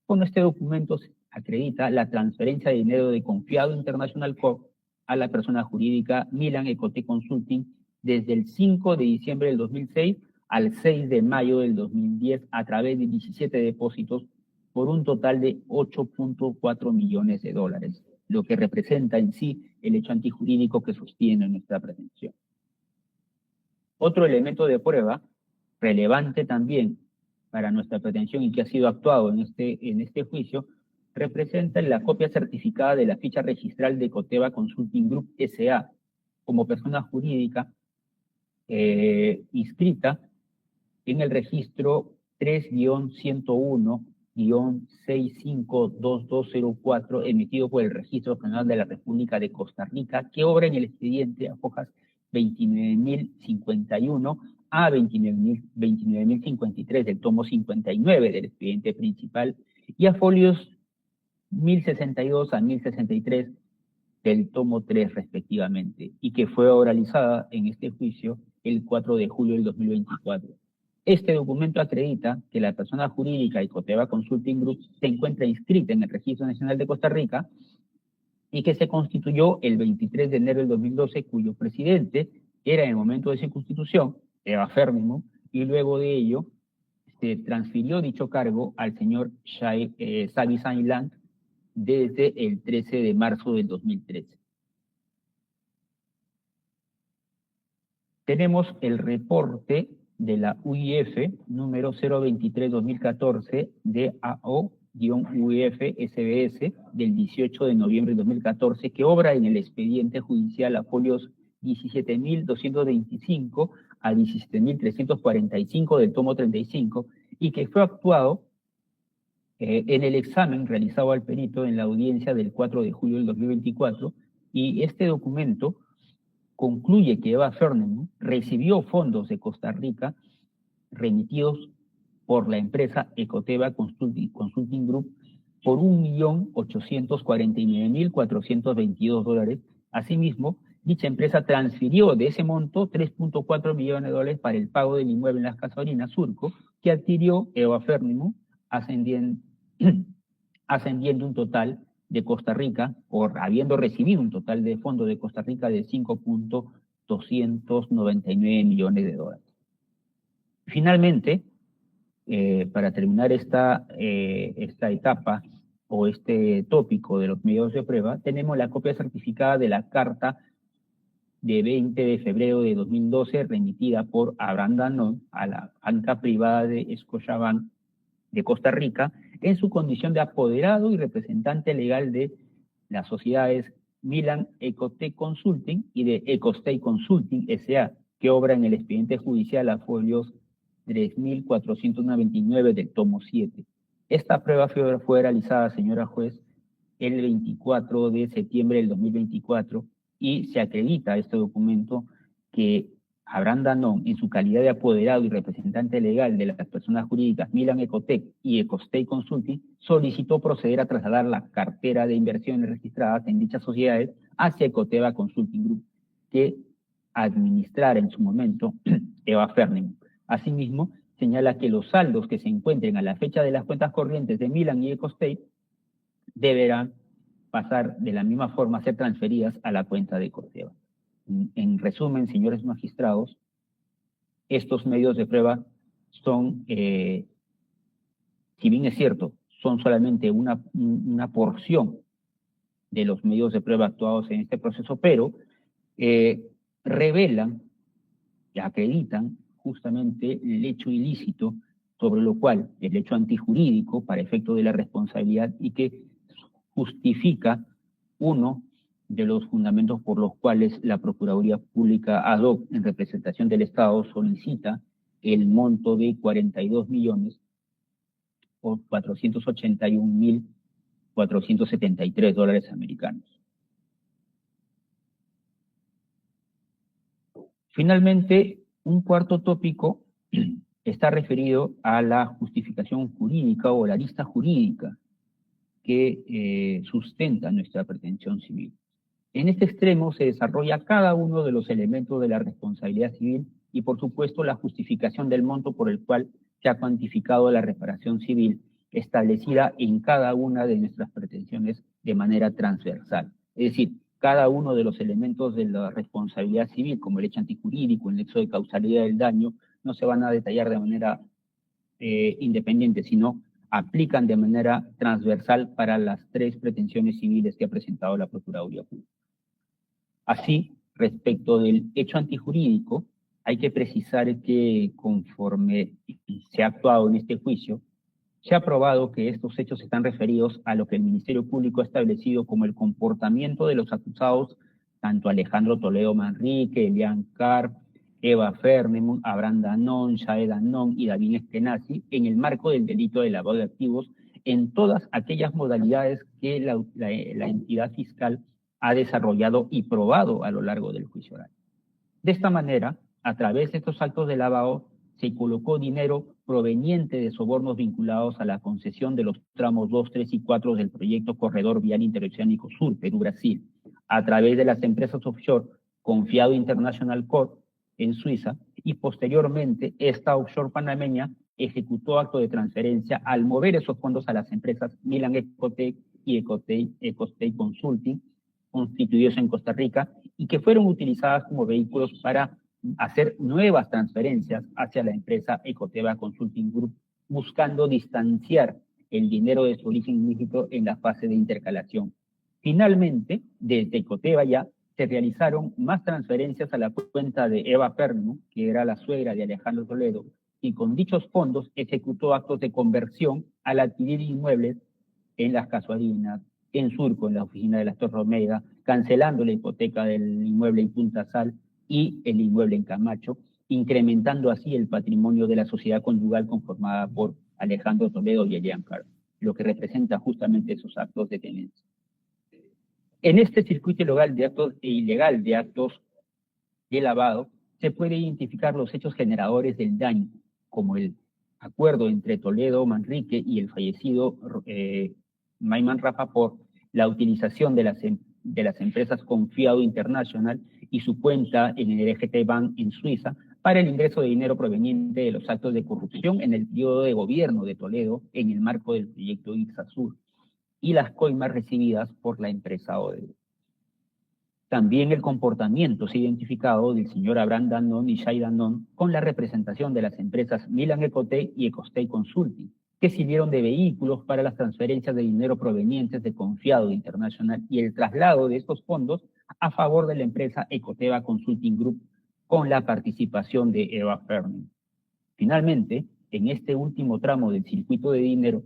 Con este documento se acredita la transferencia de dinero de Confiado International Corp a la persona jurídica Milan Ecotec Consulting desde el 5 de diciembre del 2006 al 6 de mayo del 2010 a través de 17 depósitos por un total de $8.4 millones, lo que representa en sí el hecho antijurídico que sostiene nuestra pretensión. Otro elemento de prueba relevante también para nuestra pretensión y que ha sido actuado en este juicio representa la copia certificada de la ficha registral de Ecoteva Consulting Group S.A. como persona jurídica inscrita en el registro 3-101-652204 emitido por el Registro General de la República de Costa Rica, que obra en el expediente a hojas 29.051 a 29.053 del tomo 59 del expediente principal y a folios 1.062 a 1.063 del tomo 3 respectivamente, y que fue oralizada en este juicio el 4 de julio del 2024. Este documento acredita que la persona jurídica Ecoteva Consulting Group se encuentra inscrita en el Registro Nacional de Costa Rica y que se constituyó el 23 de enero del 2012, cuyo presidente era en el momento de su constitución, Eva Fernimo, y luego de ello se transfirió dicho cargo al señor Xavi Sainland desde el 13 de marzo del 2013. Tenemos el reporte de la UIF número 023-2014 DAO-UIF-SBS del 18 de noviembre de 2014 que obra en el expediente judicial a folios 17.225 a 17.345 del tomo 35 y que fue actuado en el examen realizado al perito en la audiencia del 4 de julio del 2024, y este documento concluye que Eva Fernandes recibió fondos de Costa Rica remitidos por la empresa Ecoteva Consulting Group por $1.849.422. Asimismo, dicha empresa transfirió de ese monto $3.4 millones para el pago del inmueble en Las Casuarinas, Surco, que adquirió Eva Fernandes, ascendiendo un total de Costa Rica, o habiendo recibido un total de fondos de Costa Rica de $5.299 millones. Finalmente, para terminar esta etapa o este tópico de los medios de prueba, tenemos la copia certificada de la carta de 20 de febrero de 2012 remitida por Abraham Danón a la banca privada de Scotiabank de Costa Rica en su condición de apoderado y representante legal de las sociedades Milan Ecotech Consulting y de Ecostate Consulting S.A., que obra en el expediente judicial a folios 3.499 del tomo 7. Esta prueba fue realizada, señora juez, el 24 de septiembre del 2024 y se acredita este documento que Abraham Danón, en su calidad de apoderado y representante legal de las personas jurídicas Milan Ecotech y Ecostate Consulting, solicitó proceder a trasladar la cartera de inversiones registradas en dichas sociedades hacia Ecoteva Consulting Group, que administrara en su momento Eva Fernandes. Asimismo, señala que los saldos que se encuentren a la fecha de las cuentas corrientes de Milan y Ecostate deberán pasar de la misma forma a ser transferidas a la cuenta de Ecoteva. En resumen, señores magistrados, estos medios de prueba son, si bien es cierto, son solamente una porción de los medios de prueba actuados en este proceso, pero revelan y acreditan justamente el hecho ilícito sobre lo cual el hecho antijurídico para efecto de la responsabilidad y que justifica uno de los fundamentos por los cuales la Procuraduría Pública ad hoc en representación del Estado solicita el monto de 42 millones o 481.473 dólares americanos. Finalmente, un cuarto tópico está referido a la justificación jurídica o la lista jurídica que sustenta nuestra pretensión civil. En este extremo se desarrolla cada uno de los elementos de la responsabilidad civil y, por supuesto, la justificación del monto por el cual se ha cuantificado la reparación civil establecida en cada una de nuestras pretensiones de manera transversal. Es decir, cada uno de los elementos de la responsabilidad civil, como el hecho antijurídico, el nexo de causalidad del daño, no se van a detallar de manera independiente, sino aplican de manera transversal para las tres pretensiones civiles que ha presentado la Procuraduría Pública. Así, respecto del hecho antijurídico, hay que precisar que conforme se ha actuado en este juicio, se ha probado que estos hechos están referidos a lo que el Ministerio Público ha establecido como el comportamiento de los acusados, tanto Alejandro Toledo Manrique, Elian Carp, Eva Fernandes, Abraham Danón, Shaed Danón y David Eskenazi, en el marco del delito de lavado de activos, en todas aquellas modalidades que la entidad fiscal ha desarrollado y probado a lo largo del juicio oral. De esta manera, a través de estos actos de lavado, se colocó dinero proveniente de sobornos vinculados a la concesión de los tramos 2, 3 y 4 del proyecto Corredor Vial Interoceánico Sur, Perú-Brasil, a través de las empresas offshore Confiado International Corp en Suiza, y posteriormente esta offshore panameña ejecutó acto de transferencia al mover esos fondos a las empresas Milan Ecotech y Ecostate Consulting, constituidos en Costa Rica, y que fueron utilizadas como vehículos para hacer nuevas transferencias hacia la empresa Ecoteva Consulting Group, buscando distanciar el dinero de su origen ilícito en la fase de intercalación. Finalmente, desde Ecoteva ya se realizaron más transferencias a la cuenta de Eva Perno, que era la suegra de Alejandro Toledo, y con dichos fondos ejecutó actos de conversión al adquirir inmuebles en Las Casuarinas, en Surco, en la oficina de las Torres Omega, cancelando la hipoteca del inmueble en Punta Sal y el inmueble en Camacho, incrementando así el patrimonio de la sociedad conyugal conformada por Alejandro Toledo y Elian Carp. lo que representa justamente esos actos de tenencia. En este circuito ilegal de actos de lavado, se puede identificar los hechos generadores del daño, como el acuerdo entre Toledo Manrique y el fallecido Mayman Rapaport, la utilización de las empresas Confiado International y su cuenta en el EGT Bank en Suiza para el ingreso de dinero proveniente de los actos de corrupción en el periodo de gobierno de Toledo en el marco del proyecto IPSASUR y las coimas recibidas por la empresa Odebrecht. También el comportamiento se ha identificado del señor Abraham Danón y Shai Danón con la representación de las empresas Milan Ecotec y Ecostay Consulting, que sirvieron de vehículos para las transferencias de dinero provenientes de Confiado Internacional y el traslado de estos fondos a favor de la empresa Ecoteva Consulting Group con la participación de Eva Fermi. Finalmente, en este último tramo del circuito de dinero,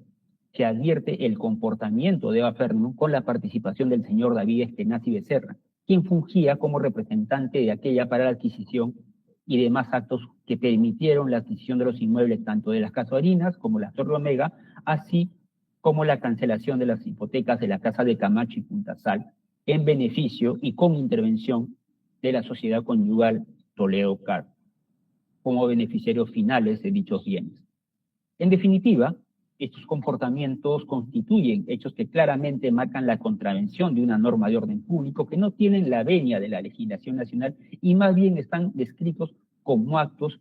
se advierte el comportamiento de Eva Fermi con la participación del señor David Eskenazi Becerra, quien fungía como representante de aquella para la adquisición y demás actos que permitieron la adquisición de los inmuebles tanto de las Casuarinas como la Torre Omega, así como la cancelación de las hipotecas de la Casa de Camacho y Punta Sal, en beneficio y con intervención de la sociedad conyugal Toledo Car, como beneficiarios finales de dichos bienes. En definitiva, estos comportamientos constituyen hechos que claramente marcan la contravención de una norma de orden público que no tienen la venia de la legislación nacional y más bien están descritos como actos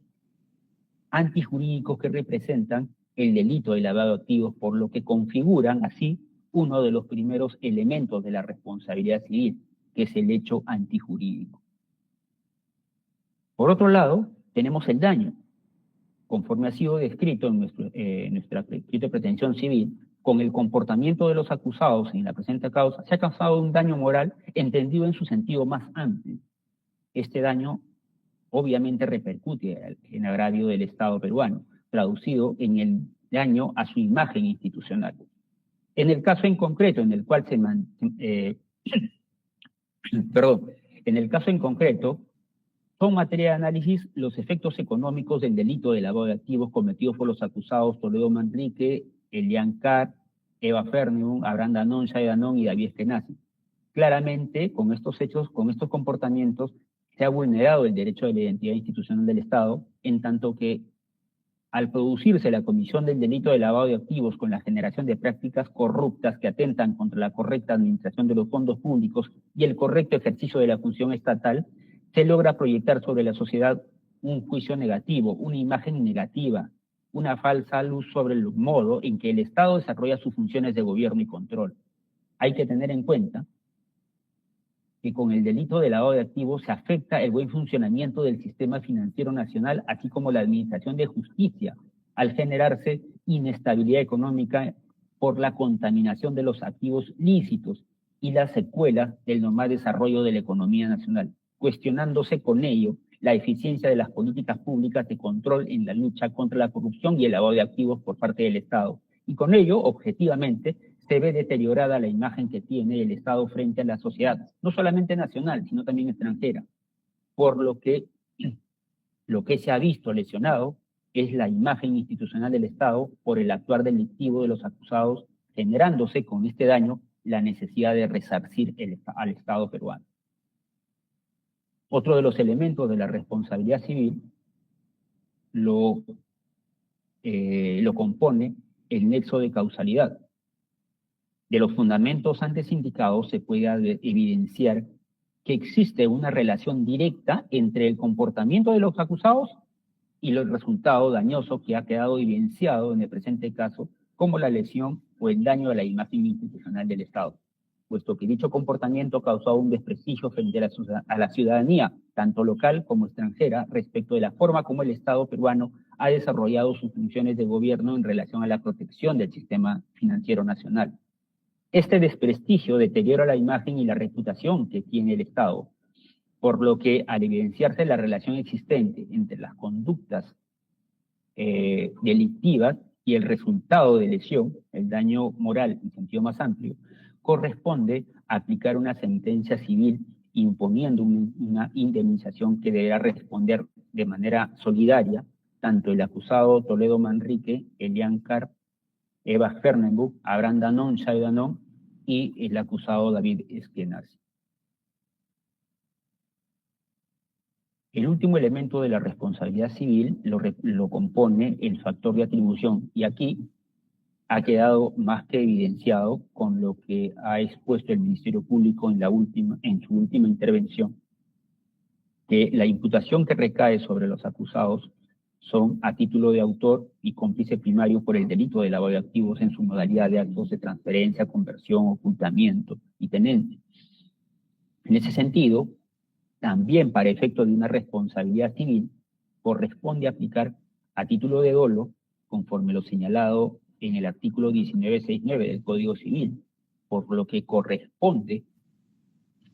antijurídicos que representan el delito de lavado de activos, por lo que configuran así uno de los primeros elementos de la responsabilidad civil, que es el hecho antijurídico. Por otro lado, tenemos el daño. Conforme ha sido descrito en nuestra escrito de pretensión civil, con el comportamiento de los acusados en la presente causa, se ha causado un daño moral entendido en su sentido más amplio. Este daño obviamente repercute en agravio del Estado peruano, traducido en el daño a su imagen institucional. En el caso en concreto en el cual son materia de análisis los efectos económicos del delito de lavado de activos cometidos por los acusados Toledo Manrique, Elian Carr, Eva Fernium, Abraham Danón, Shai Danón y David Eskenazi. Claramente, con estos hechos, con estos comportamientos, se ha vulnerado el derecho de la identidad institucional del Estado, en tanto que al producirse la comisión del delito de lavado de activos con la generación de prácticas corruptas que atentan contra la correcta administración de los fondos públicos y el correcto ejercicio de la función estatal, se logra proyectar sobre la sociedad un juicio negativo, una imagen negativa, una falsa luz sobre el modo en que el Estado desarrolla sus funciones de gobierno y control. Hay que tener en cuenta que con el delito de lavado de activos se afecta el buen funcionamiento del sistema financiero nacional, así como la administración de justicia, al generarse inestabilidad económica por la contaminación de los activos lícitos y las secuelas del normal desarrollo de la economía nacional, cuestionándose con ello la eficiencia de las políticas públicas de control en la lucha contra la corrupción y el lavado de activos por parte del Estado. Y con ello, objetivamente, se ve deteriorada la imagen que tiene el Estado frente a la sociedad, no solamente nacional, sino también extranjera, por lo que se ha visto lesionado es la imagen institucional del Estado por el actuar delictivo de los acusados, generándose con este daño la necesidad de resarcir al Estado peruano. Otro de los elementos de la responsabilidad civil lo compone el nexo de causalidad. De los fundamentos antes indicados se puede evidenciar que existe una relación directa entre el comportamiento de los acusados y los resultados dañosos que ha quedado evidenciado en el presente caso como la lesión o el daño a la imagen institucional del Estado, puesto que dicho comportamiento causó un desprestigio frente a la ciudadanía, tanto local como extranjera, respecto de la forma como el Estado peruano ha desarrollado sus funciones de gobierno en relación a la protección del sistema financiero nacional. Este desprestigio deteriora la imagen y la reputación que tiene el Estado, por lo que al evidenciarse la relación existente entre las conductas delictivas y el resultado de lesión, el daño moral en sentido más amplio, corresponde aplicar una sentencia civil imponiendo una indemnización que deberá responder de manera solidaria tanto el acusado Toledo Manrique, Elian Carr, Eva Fernenbuch, Abraham Danon, Shai Danon y el acusado David Eskenazi. El último elemento de la responsabilidad civil lo compone el factor de atribución, y aquí ha quedado más que evidenciado con lo que ha expuesto el Ministerio Público en su última intervención, que la imputación que recae sobre los acusados son a título de autor y cómplice primario por el delito de lavado de activos en su modalidad de actos de transferencia, conversión, ocultamiento y tenencia. En ese sentido, también para efecto de una responsabilidad civil, corresponde aplicar a título de dolo, conforme lo señalado en el artículo 1969 del Código Civil, por lo que corresponde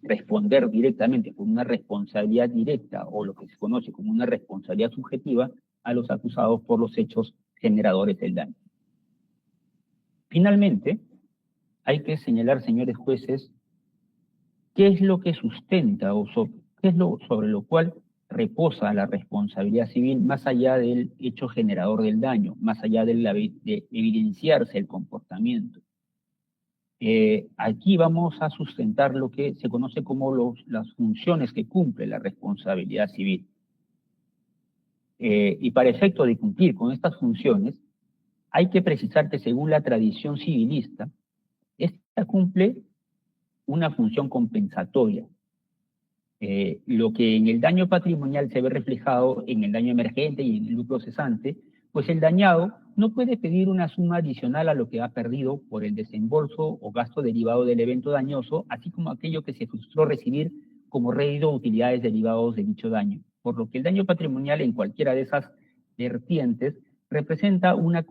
responder directamente por una responsabilidad directa o lo que se conoce como una responsabilidad subjetiva a los acusados por los hechos generadores del daño. Finalmente, hay que señalar, señores jueces, qué es lo que sustenta qué es lo sobre lo cual reposa la responsabilidad civil más allá del hecho generador del daño, más allá de evidenciarse el comportamiento. Aquí vamos a sustentar lo que se conoce como las funciones que cumple la responsabilidad civil. Y para efecto de cumplir con estas funciones, hay que precisar que según la tradición civilista, esta cumple una función compensatoria. Lo que en el daño patrimonial se ve reflejado en el daño emergente y en el lucro cesante, pues el dañado no puede pedir una suma adicional a lo que ha perdido por el desembolso o gasto derivado del evento dañoso, así como aquello que se frustró recibir como rédito o utilidades derivados de dicho daño. Por lo que el daño patrimonial en cualquiera de esas vertientes representa una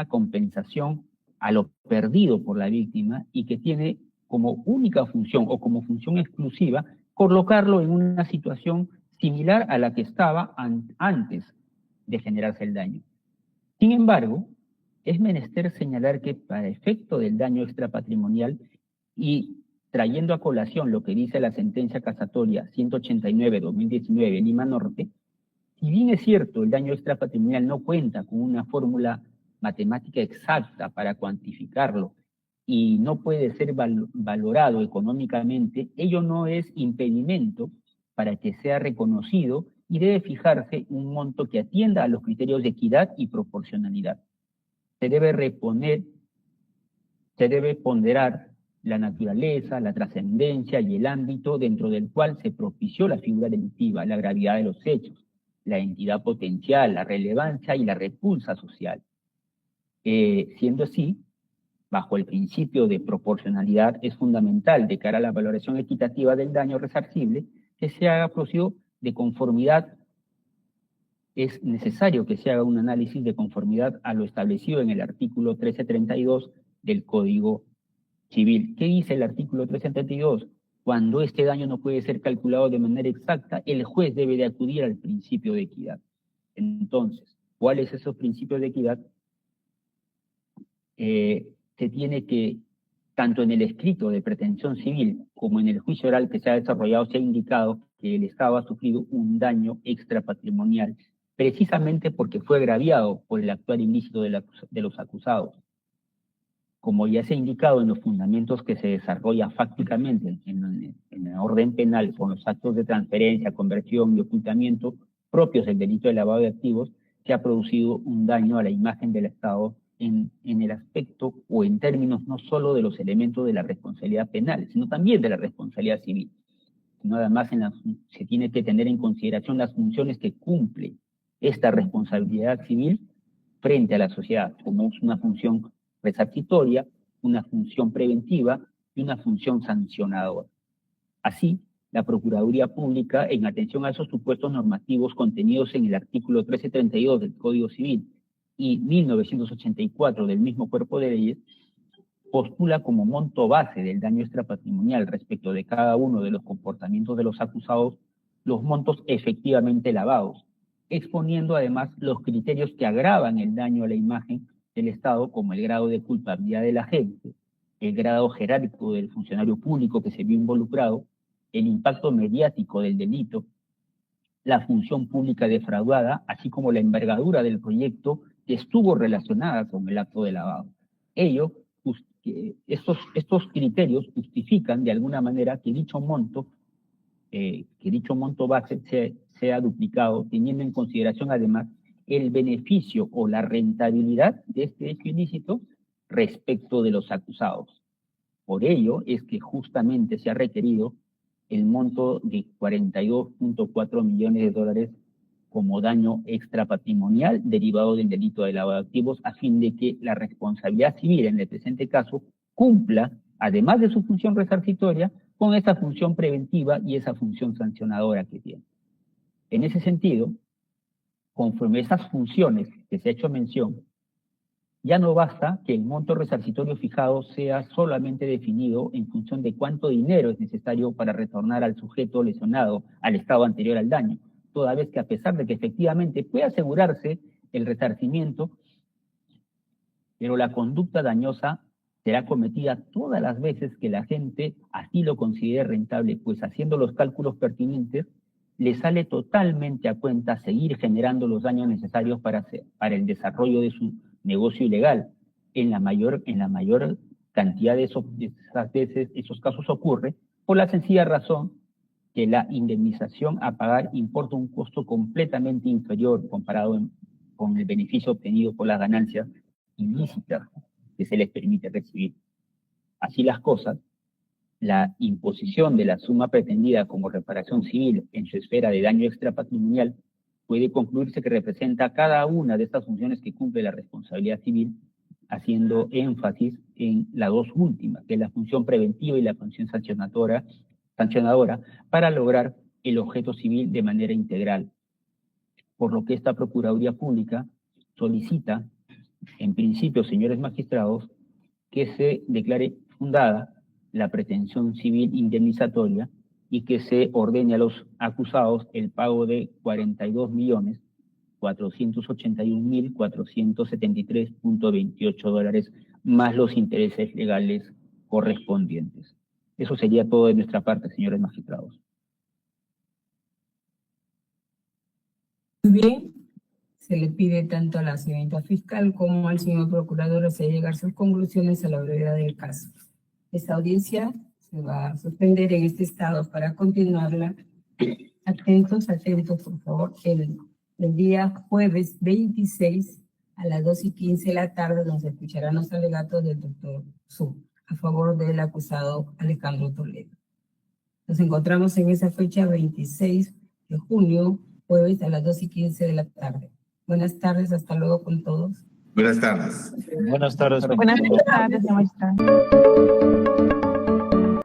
compensación a lo perdido por la víctima y que tiene como única función o como función exclusiva colocarlo en una situación similar a la que estaba antes de generarse el daño. Sin embargo, es menester señalar que para efecto del daño extrapatrimonial y trayendo a colación lo que dice la sentencia casatoria 189-2019 Lima Norte, si bien es cierto el daño extrapatrimonial no cuenta con una fórmula matemática exacta para cuantificarlo y no puede ser valorado económicamente, ello no es impedimento para que sea reconocido y debe fijarse un monto que atienda a los criterios de equidad y proporcionalidad. Se debe ponderar la naturaleza, la trascendencia y el ámbito dentro del cual se propició la figura delictiva, la gravedad de los hechos, la entidad potencial, la relevancia y la repulsa social. Siendo así, bajo el principio de proporcionalidad, es fundamental de cara a la valoración equitativa del daño resarcible que se haga producido de conformidad. Es necesario que se haga un análisis de conformidad a lo establecido en el artículo 1332 del Código Civil. ¿Qué dice el artículo 1332? Cuando este daño no puede ser calculado de manera exacta, el juez debe de acudir al principio de equidad. Entonces, ¿cuáles son esos principios de equidad? Se tiene que, tanto en el escrito de pretensión civil como en el juicio oral que se ha desarrollado, se ha indicado que el Estado ha sufrido un daño extrapatrimonial, precisamente porque fue agraviado por el actuar ilícito de los acusados. Como ya se ha indicado en los fundamentos que se desarrolla fácticamente en el orden penal con los actos de transferencia, conversión y ocultamiento propios del delito de lavado de activos, se ha producido un daño a la imagen del Estado en el aspecto o en términos no solo de los elementos de la responsabilidad penal, sino también de la responsabilidad civil. Sino además se tiene que tener en consideración las funciones que cumple esta responsabilidad civil frente a la sociedad, como es una función resarcitoria, una función preventiva y una función sancionadora. Así, la Procuraduría Pública, en atención a esos supuestos normativos contenidos en el artículo 1332 del Código Civil y 1984 del mismo cuerpo de leyes, postula como monto base del daño extrapatrimonial respecto de cada uno de los comportamientos de los acusados los montos efectivamente lavados, exponiendo además los criterios que agravan el daño a la imagen del Estado, como el grado de culpabilidad del agente, el grado jerárquico del funcionario público que se vio involucrado, el impacto mediático del delito, la función pública defraudada, así como la envergadura del proyecto que estuvo relacionada con el acto de lavado. Estos criterios justifican de alguna manera que dicho monto base sea duplicado, teniendo en consideración además el beneficio o la rentabilidad de este hecho ilícito respecto de los acusados. Por ello es que justamente se ha requerido el monto de 42.4 millones de dólares como daño extrapatrimonial derivado del delito de lavado de activos, a fin de que la responsabilidad civil en el presente caso cumpla, además de su función resarcitoria, con esa función preventiva y esa función sancionadora que tiene. En ese sentido, conforme a esas funciones que se ha hecho mención, ya no basta que el monto resarcitorio fijado sea solamente definido en función de cuánto dinero es necesario para retornar al sujeto lesionado al estado anterior al daño, toda vez que a pesar de que efectivamente puede asegurarse el resarcimiento, pero la conducta dañosa será cometida todas las veces que la gente así lo considere rentable, pues haciendo los cálculos pertinentes, le sale totalmente a cuenta seguir generando los daños necesarios para el desarrollo de su negocio ilegal. En la mayor cantidad de esas veces, esos casos ocurre por la sencilla razón que la indemnización a pagar importa un costo completamente inferior comparado con el beneficio obtenido por las ganancias ilícitas que se les permite recibir. Así las cosas, la imposición de la suma pretendida como reparación civil en su esfera de daño extrapatrimonial puede concluirse que representa cada una de estas funciones que cumple la responsabilidad civil, haciendo énfasis en las dos últimas, que es la función preventiva y la función sancionadora, para lograr el objeto civil de manera integral. Por lo que esta Procuraduría Pública solicita, en principio, señores magistrados, que se declare fundada la pretensión civil indemnizatoria y que se ordene a los acusados el pago de 42.481.473.28 dólares más los intereses legales correspondientes. Eso sería todo de nuestra parte, señores magistrados. Muy bien. Se le pide tanto a la señorita fiscal como al señor procurador hacer llegar sus conclusiones a la brevedad del caso. Esta audiencia se va a suspender en este estado para continuarla. Atentos, por favor, el día jueves 26 a las 2:15 de la tarde, donde se escucharán los alegatos del doctor Su a favor del acusado Alejandro Toledo. Nos encontramos en esa fecha 26 de junio, jueves a las 2:15 de la tarde. Buenas tardes, hasta luego con todos. Buenas tardes. Buenas tardes. Buenas tardes, señor magistrado.